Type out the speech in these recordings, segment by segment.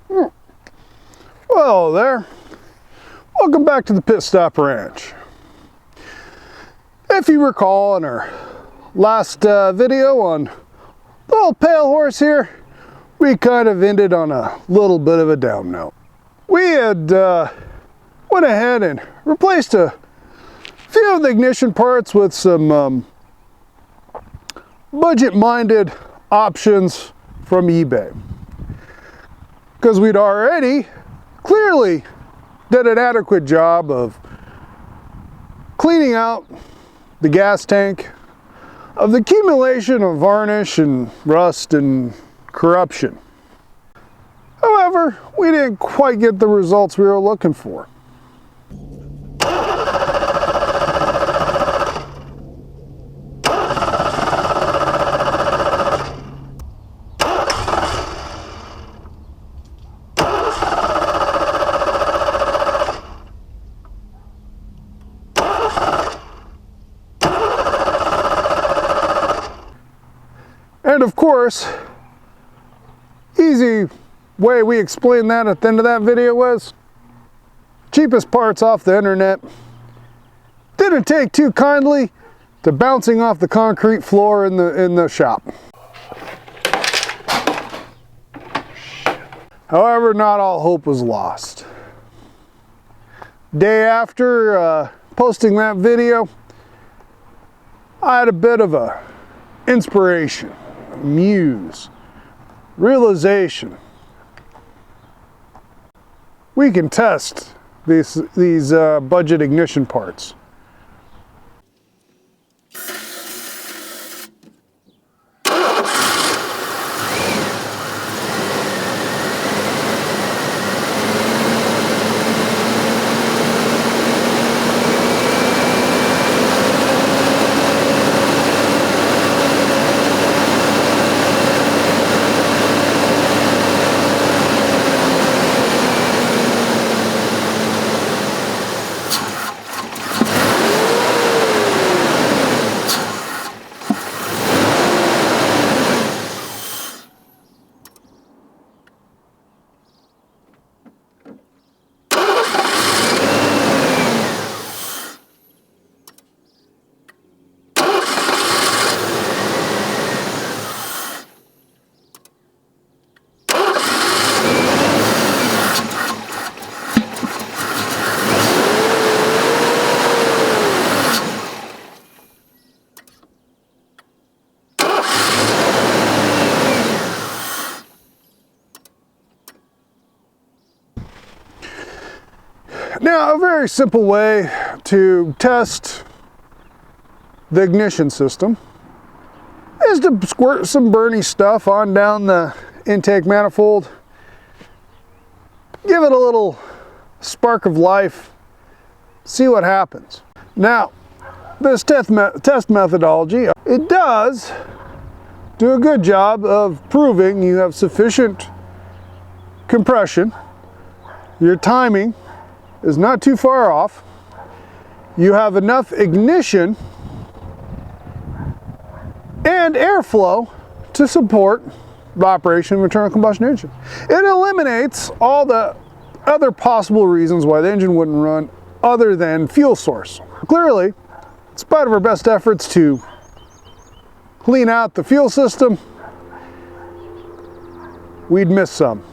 Well there, welcome back to the Pit Stop Ranch. If you recall in our last video on the old pale horse here, we kind of ended on a little bit of a down note. We had went ahead and replaced a few of the ignition parts with some budget-minded options from eBay, because we'd already clearly did an adequate job of cleaning out the gas tank of the accumulation of varnish and rust and corruption. However, we didn't quite get the results we were looking for. And of course, easy way we explained that at the end of that video was cheapest parts off the internet. Didn't take too kindly to bouncing off the concrete floor in the shop. However, not all hope was lost. Day after posting that video, I had a bit of a inspiration, muse, realization. We can test these budget ignition parts. Now, a very simple way to test the ignition system is to squirt some Bernie stuff on down the intake manifold. Give it a little spark of life, see what happens. Now, this test methodology, it does do a good job of proving you have sufficient compression, your timing is not too far off, you have enough ignition and airflow to support the operation of an internal combustion engine. It eliminates all the other possible reasons why the engine wouldn't run other than fuel source. Clearly, in spite of our best efforts to clean out the fuel system, we'd miss some.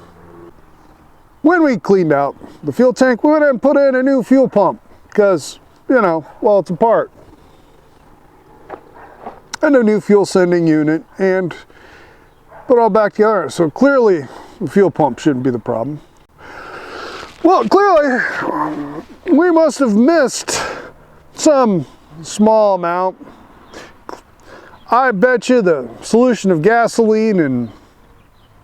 When we cleaned out the fuel tank, we went ahead and put in a new fuel pump because, you know, well, it's apart. And a new fuel sending unit and put it all back together. So clearly the fuel pump shouldn't be the problem. Well, clearly we must have missed some small amount. I bet you the solution of gasoline and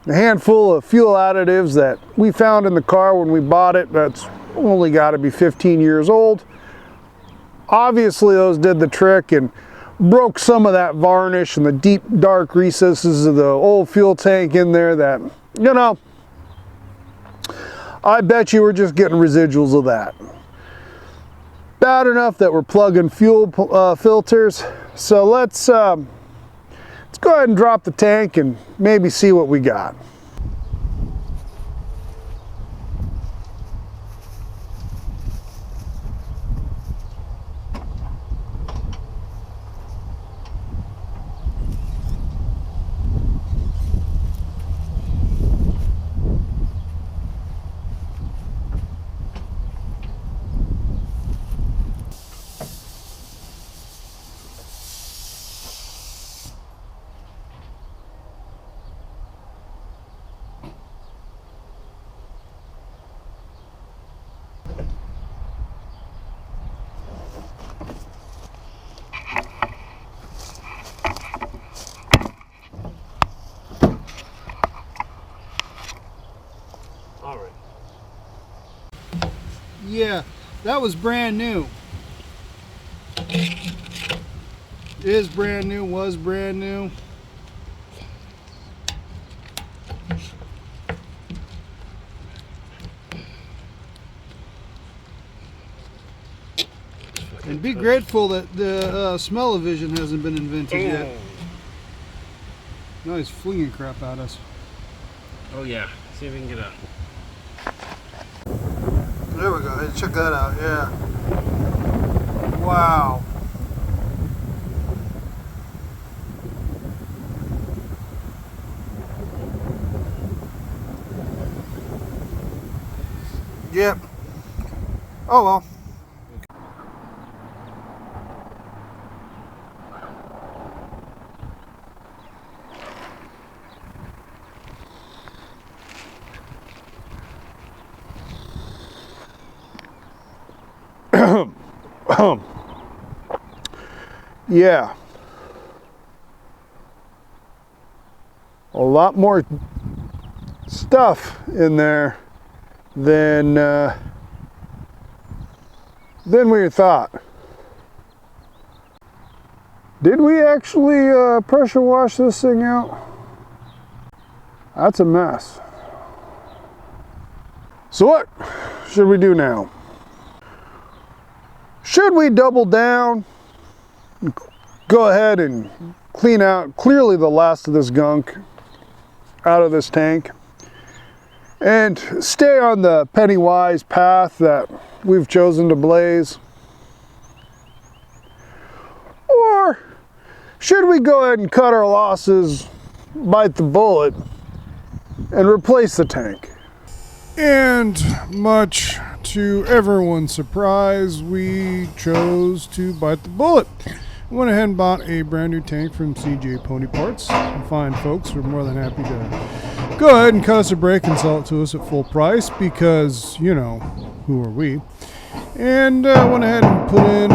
a handful of fuel additives that we found in the car when we bought it, that's only got to be 15 years old. Obviously those did the trick and broke some of that varnish and the deep dark recesses of the old fuel tank in there that, you know, I bet you we're just getting residuals of that. Bad enough that we're plugging fuel filters. So let's go ahead and drop the tank and maybe see what we got. Yeah, that was brand new. Is brand new, was brand new. And be grateful that the smell-o-vision hasn't been invented yet. Now he's flinging crap at us. Oh yeah, see if we can get a... There we go, hey, check that out, yeah. Wow. Yep. Oh well. Yeah. A lot more stuff in there than we thought. Did we actually pressure wash this thing out? That's a mess. So what should we do now? Should we double down, go ahead and clean out clearly the last of this gunk out of this tank and stay on the penny-wise path that we've chosen to blaze? Or should we go ahead and cut our losses, bite the bullet, and replace the tank? And much to everyone's surprise, we chose to bite the bullet. I went ahead and bought a brand new tank from CJ Pony Parts. Fine folks were more than happy to go ahead and cut us a break and sell it to us at full price because, you know, who are we? And went ahead and put in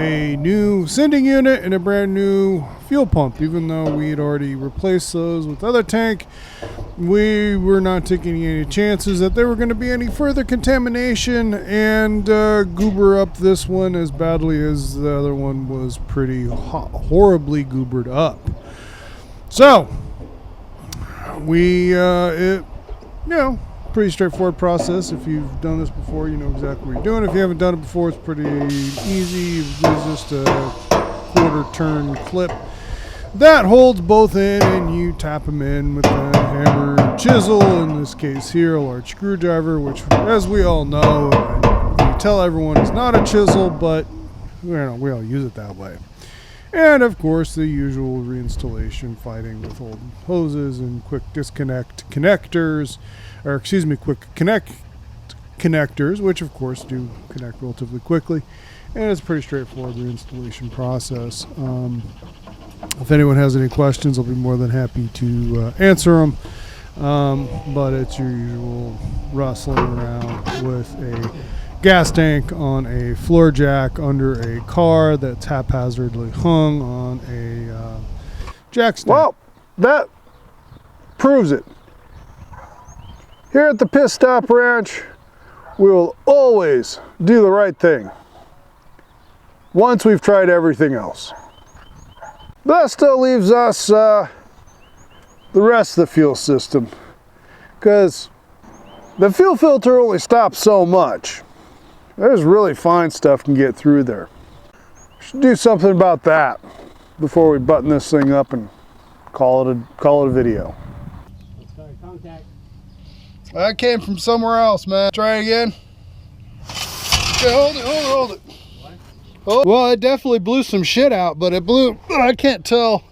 a new sending unit and a brand new fuel pump. Even though we had already replaced those with other tank, we were not taking any chances that there were going to be any further contamination and goober up this one as badly as the other one was pretty horribly goobered up. So we pretty straightforward process. If you've done this before, you know exactly what you're doing. If you haven't done it before, it's pretty easy. It's just a quarter turn clip that holds both in, and you tap them in with a hammer and chisel, in this case here a large screwdriver, which as we all know, you tell everyone it's not a chisel, but we all use it that way. And of course the usual reinstallation, fighting with old hoses and quick disconnect connectors, or excuse me, quick connect connectors, which of course do connect relatively quickly. And it's a pretty straightforward reinstallation process. If anyone has any questions, I'll be more than happy to answer them. But it's your usual rustling around with a gas tank on a floor jack under a car that's haphazardly hung on a jack stand. Well, that proves it. Here at the Pit Stop Ranch, we will always do the right thing once we've tried everything else. That still leaves us the rest of the fuel system, because the fuel filter only stops so much. There's really fine stuff can get through there. Should do something about that before we button this thing up and call it a video. Let's go to contact. That came from somewhere else, man. Try it again. Okay, hold it. What? Oh, well, it definitely blew some shit out, but it blew, I can't tell.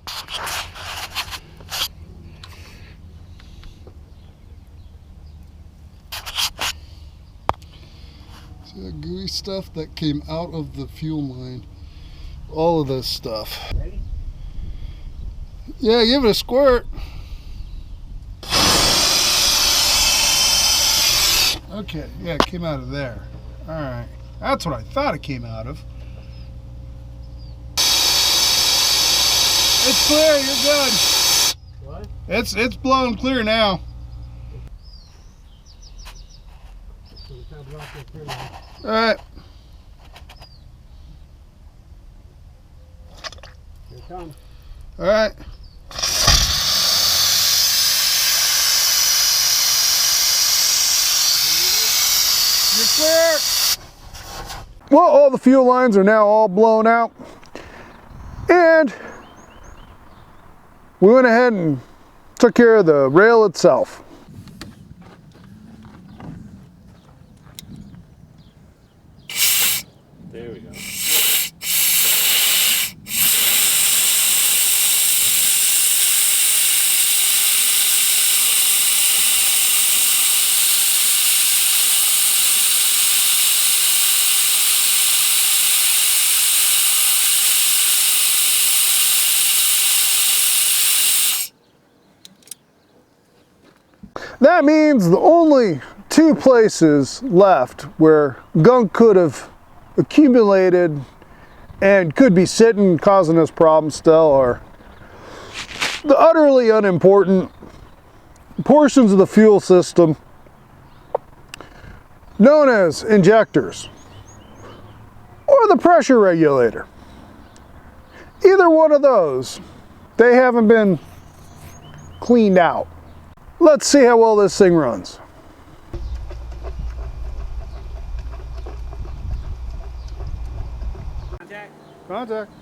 See that gooey stuff that came out of the fuel line? All of this stuff. Ready? Yeah, give it a squirt. Okay, yeah, it came out of there. All right, that's what I thought it came out of. It's clear, you're good. What? It's blown clear now. So the tab's off the trim line. All right. Here it comes. All right. You're clear. Well, all the fuel lines are now all blown out. And we went ahead and took care of the rail itself. There we go. That means the only two places left where gunk could have accumulated and could be sitting causing us problems still are the utterly unimportant portions of the fuel system known as injectors or the pressure regulator. Either one of those, they haven't been cleaned out. Let's see how well this thing runs. Contact. Contact.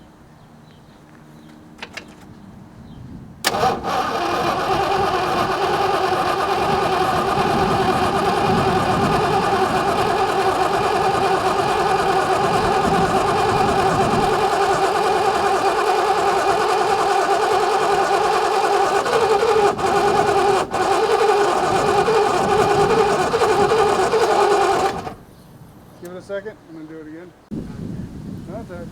Give it a second, I'm gonna do it again. Contact.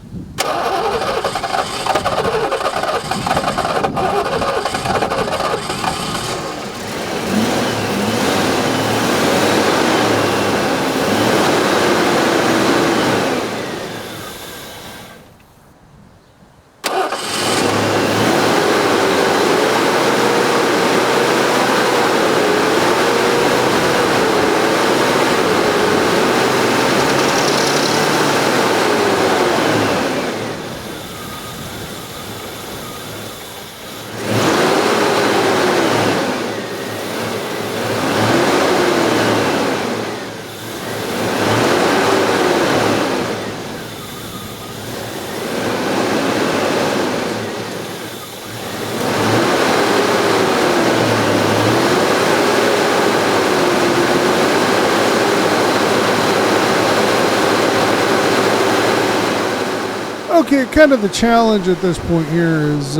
Okay, kind of the challenge at this point here is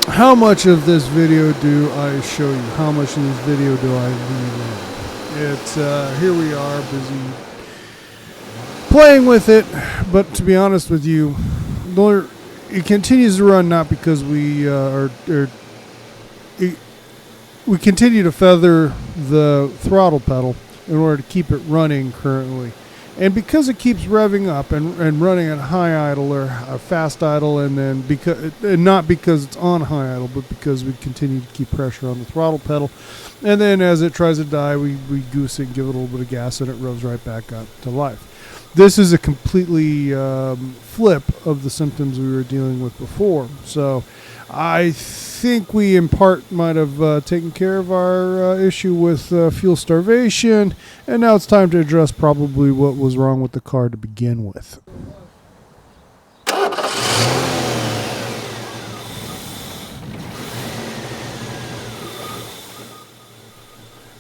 how much of this video do I show you? How much of this video do I leave in? It's here we are busy playing with it, but to be honest with you, it continues to run not because we we continue to feather the throttle pedal in order to keep it running currently. And because it keeps revving up and running at high idle or fast idle, and then not because it's on high idle, but because we continue to keep pressure on the throttle pedal, and then as it tries to die, we goose it and give it a little bit of gas, and it revs right back up to life. This is a completely flip of the symptoms we were dealing with before. So I think we in part might have taken care of our issue with fuel starvation, and now it's time to address probably what was wrong with the car to begin with.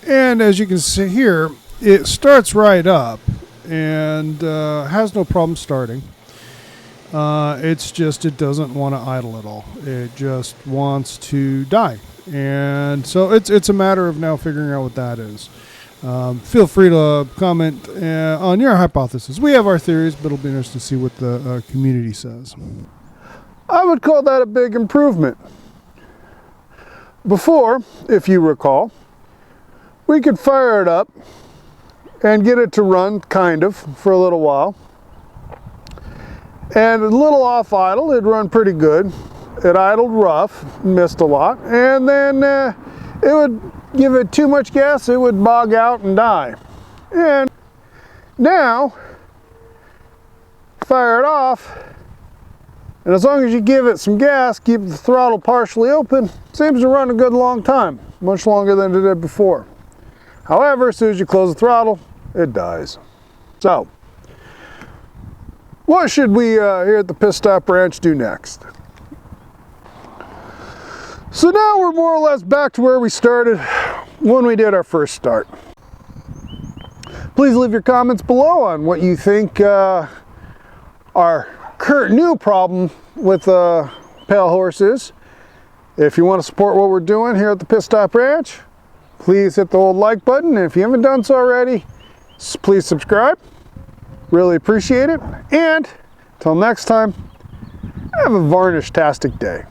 And as you can see here, it starts right up and has no problem starting. It's just it doesn't want to idle at all. It just wants to die. And so it's a matter of now figuring out what that is. Feel free to comment on your hypothesis. We have our theories, but it'll be interesting to see what the community says. I would call that a big improvement. Before, if you recall, we could fire it up and get it to run, kind of, for a little while. And a little off idle, it'd run pretty good. It idled rough, missed a lot, and then it would give it too much gas, it would bog out and die. And now, fire it off, and as long as you give it some gas, keep the throttle partially open, seems to run a good long time, much longer than it did before. However, as soon as you close the throttle, it dies. So, what should we here at the Pit Stop Ranch do next? So now we're more or less back to where we started when we did our first start. Please leave your comments below on what you think our current new problem with Pale Horse is. If you want to support what we're doing here at the Pit Stop Ranch, please hit the old like button. And if you haven't done so already, please subscribe. Really appreciate it. And until next time, have a varnish-tastic day.